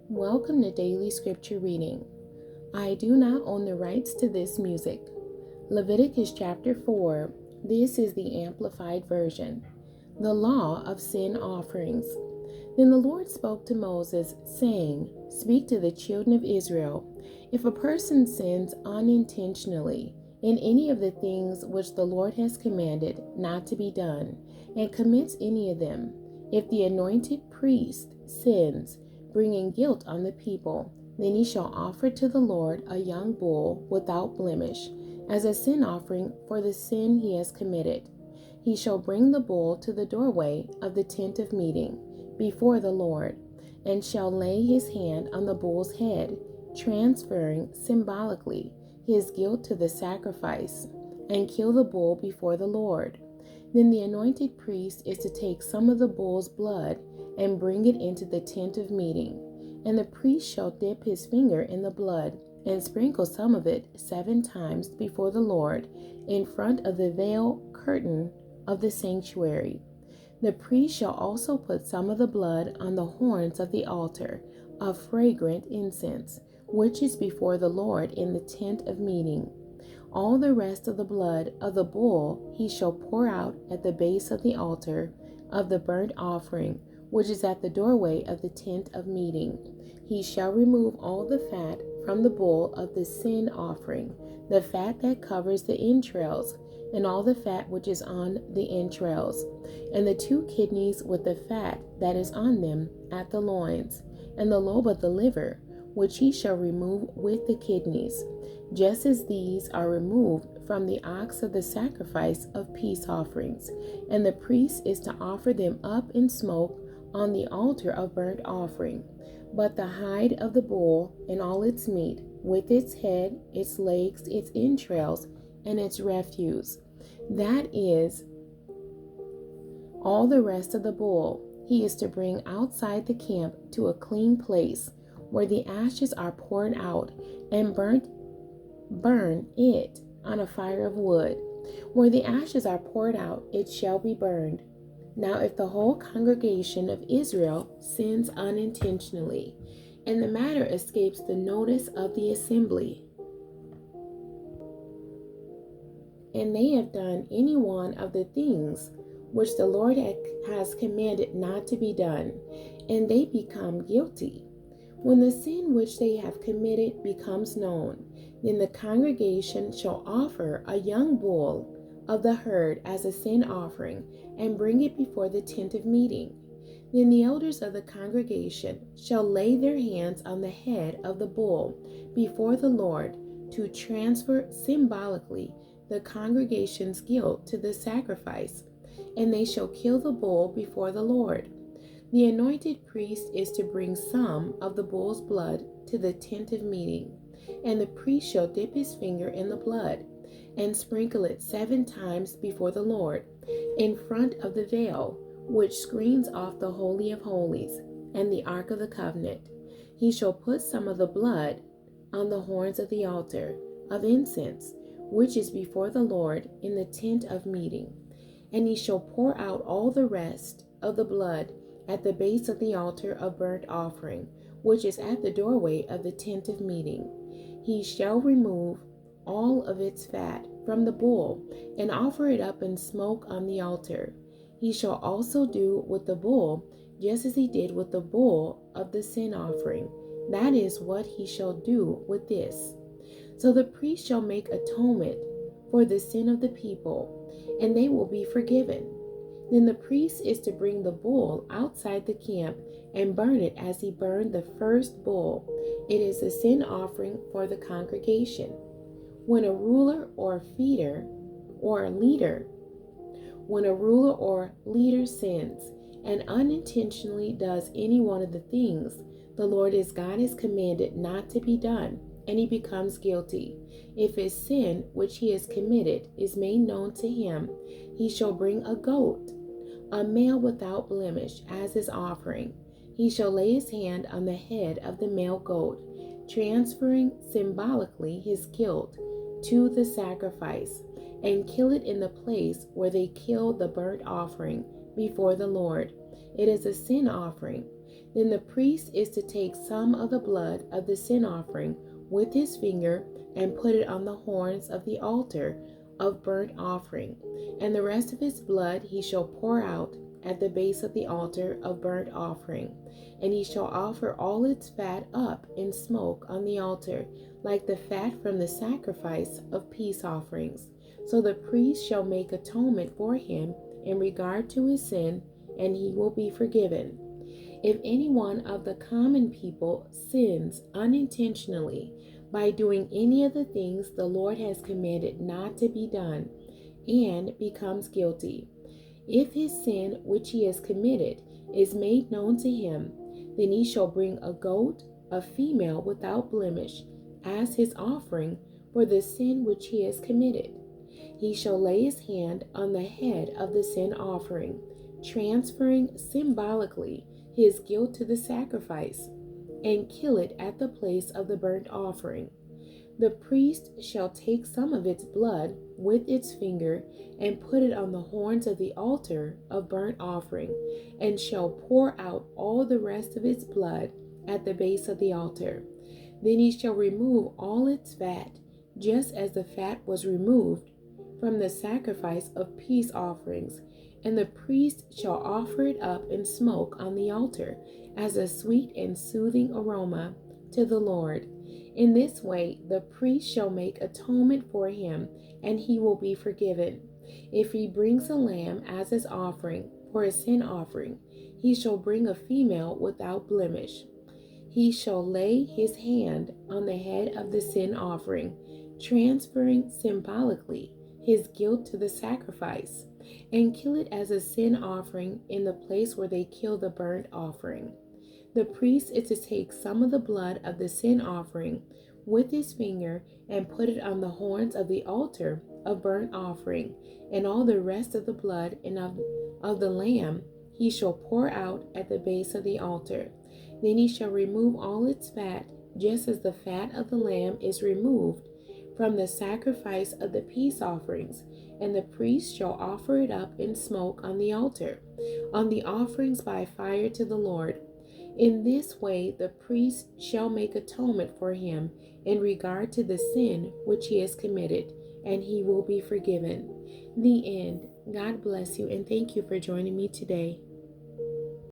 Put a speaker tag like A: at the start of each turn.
A: Welcome to Daily Scripture Reading. I do not own the rights to this music. Leviticus chapter 4. This is the Amplified Version. The Law of Sin Offerings. Then the Lord spoke to Moses, saying, Speak to the children of Israel. If a person sins unintentionally in any of the things which the Lord has commanded not to be done, and commits any of them, if the anointed priest sins, bringing guilt on the people, then he shall offer to the Lord a young bull without blemish, as a sin offering for the sin he has committed. He shall bring the bull to the doorway of the tent of meeting before the Lord, and shall lay his hand on the bull's head, transferring symbolically his guilt to the sacrifice, and kill the bull before the Lord. Then the anointed priest is to take some of the bull's blood and bring it into the tent of meeting. And the priest shall dip his finger in the blood and sprinkle some of it 7 times before the Lord in front of the veil curtain of the sanctuary. The priest shall also put some of the blood on the horns of the altar of fragrant incense, which is before the Lord in the tent of meeting. All the rest of the blood of the bull he shall pour out at the base of the altar of the burnt offering, which is at the doorway of the tent of meeting. He shall remove all the fat from the bull of the sin offering, the fat that covers the entrails, and all the fat which is on the entrails, and the 2 kidneys with the fat that is on them at the loins, and the lobe of the liver, which he shall remove with the kidneys, just as these are removed from the ox of the sacrifice of peace offerings. And the priest is to offer them up in smoke on the altar of burnt offering. But the hide of the bull and all its meat, with its head, its legs, its entrails, and its refuse, that is, all the rest of the bull, he is to bring outside the camp to a clean place, where the ashes are poured out, and burn it on a fire of wood. Where the ashes are poured out, it shall be burned. Now if the whole congregation of Israel sins unintentionally, and the matter escapes the notice of the assembly, and they have done any one of the things which the Lord has commanded not to be done, and they become guilty, when the sin which they have committed becomes known, then the congregation shall offer a young bull of the herd as a sin offering, and bring it before the tent of meeting. Then the elders of the congregation shall lay their hands on the head of the bull before the Lord, to transfer symbolically the congregation's guilt to the sacrifice, and they shall kill the bull before the Lord. The anointed priest is to bring some of the bull's blood to the tent of meeting, and the priest shall dip his finger in the blood and sprinkle it 7 times before the Lord in front of the veil which screens off the Holy of Holies and the Ark of the Covenant. He shall put some of the blood on the horns of the altar of incense, which is before the Lord in the tent of meeting, and he shall pour out all the rest of the blood at the base of the altar of burnt offering, which is at the doorway of the tent of meeting. He shall remove all of its fat from the bull, and offer it up in smoke on the altar. He shall also do with the bull just as he did with the bull of the sin offering. That is what he shall do with this. So the priest shall make atonement for the sin of the people, and they will be forgiven. Then the priest is to bring the bull outside the camp and burn it as he burned the first bull. It is a sin offering for the congregation. When a ruler or leader sins and unintentionally does any one of the things the Lord his God has commanded not to be done, and he becomes guilty, if his sin which he has committed is made known to him, he shall bring a goat, a male without blemish, as his offering. He shall lay his hand on the head of the male goat, transferring symbolically his guilt to the sacrifice, and kill it in the place where they kill the burnt offering before the Lord. It is a sin offering. Then the priest is to take some of the blood of the sin offering with his finger and put it on the horns of the altar of burnt offering, and the rest of his blood he shall pour out at the base of the altar of burnt offering. And he shall offer all its fat up in smoke on the altar, like the fat from the sacrifice of peace offerings. So the priest shall make atonement for him in regard to his sin, and he will be forgiven. If any one of the common people sins unintentionally by doing any of the things the Lord has commanded not to be done, and becomes guilty, if his sin which he has committed is made known to him, then he shall bring a goat, a female without blemish, as his offering for the sin which he has committed. He shall lay his hand on the head of the sin offering, transferring symbolically his guilt to the sacrifice, and kill it at the place of the burnt offering. The priest shall take some of its blood with its finger and put it on the horns of the altar of burnt offering, and shall pour out all the rest of its blood at the base of the altar. Then he shall remove all its fat, just as the fat was removed from the sacrifice of peace offerings, and the priest shall offer it up in smoke on the altar as a sweet and soothing aroma to the Lord. In this way the priest shall make atonement for him, and he will be forgiven. If he brings a lamb as his offering for a sin offering, he shall bring a female without blemish. He shall lay his hand on the head of the sin offering, transferring symbolically his guilt to the sacrifice, and kill it as a sin offering in the place where they kill the burnt offering. The priest is to take some of the blood of the sin offering with his finger and put it on the horns of the altar of burnt offering, and all the rest of the blood and of the lamb he shall pour out at the base of the altar. Then he shall remove all its fat, just as the fat of the lamb is removed from the sacrifice of the peace offerings, and the priest shall offer it up in smoke on the altar, on the offerings by fire to the Lord. In this way the priest shall make atonement for him in regard to the sin which he has committed, and he will be forgiven. The end. God bless you, and thank you for joining me today.